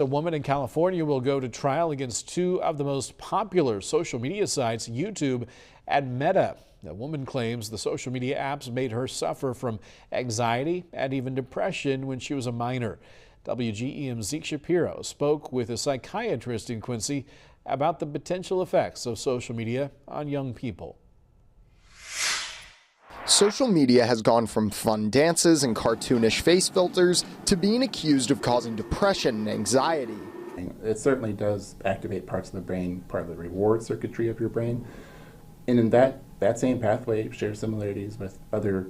A woman in California will go to trial against two of the most popular social media sites, YouTube and Meta. The woman claims the social media apps made her suffer from anxiety and even depression when she was a minor. WGEM's Zeke Shapiro spoke with a psychiatrist in Quincy about the potential effects of social media on young people. Social media has gone from fun dances and cartoonish face filters to being accused of causing depression and anxiety. It certainly does activate parts of the brain, part of the reward circuitry of your brain. And in that same pathway shares similarities with other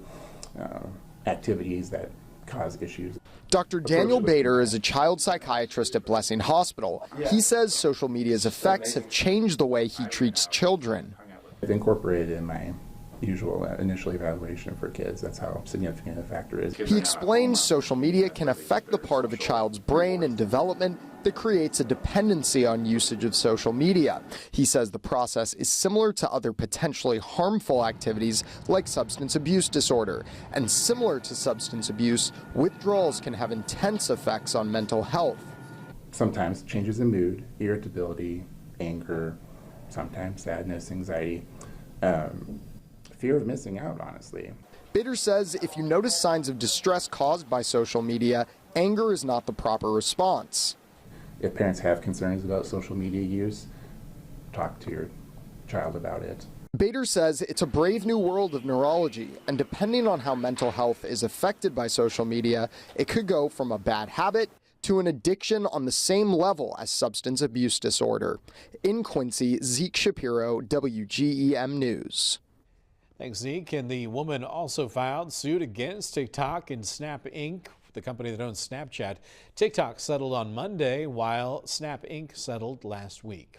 activities that cause issues. Dr. Daniel Bader is a child psychiatrist at Blessing Hospital. He says social media's effects have changed the way he treats children. I've incorporated in my usual initial evaluation for kids. That's how significant a factor is. He explains social media can affect the part of a child's brain and development that creates a dependency on usage of social media. He says the process is similar to other potentially harmful activities like substance abuse disorder. And similar to substance abuse, withdrawals can have intense effects on mental health. Sometimes changes in mood, irritability, anger, sometimes sadness, anxiety, fear of missing out, honestly. Bader says if you notice signs of distress caused by social media, anger is not the proper response. If parents have concerns about social media use, talk to your child about it. Bader says it's a brave new world of neurology, and depending on how mental health is affected by social media, it could go from a bad habit to an addiction on the same level as substance abuse disorder. In Quincy, Zeke Shapiro, WGEM News. Thanks, Zeke. And the woman also filed suit against TikTok and Snap Inc., the company that owns Snapchat. TikTok settled on Monday, while Snap Inc. settled last week.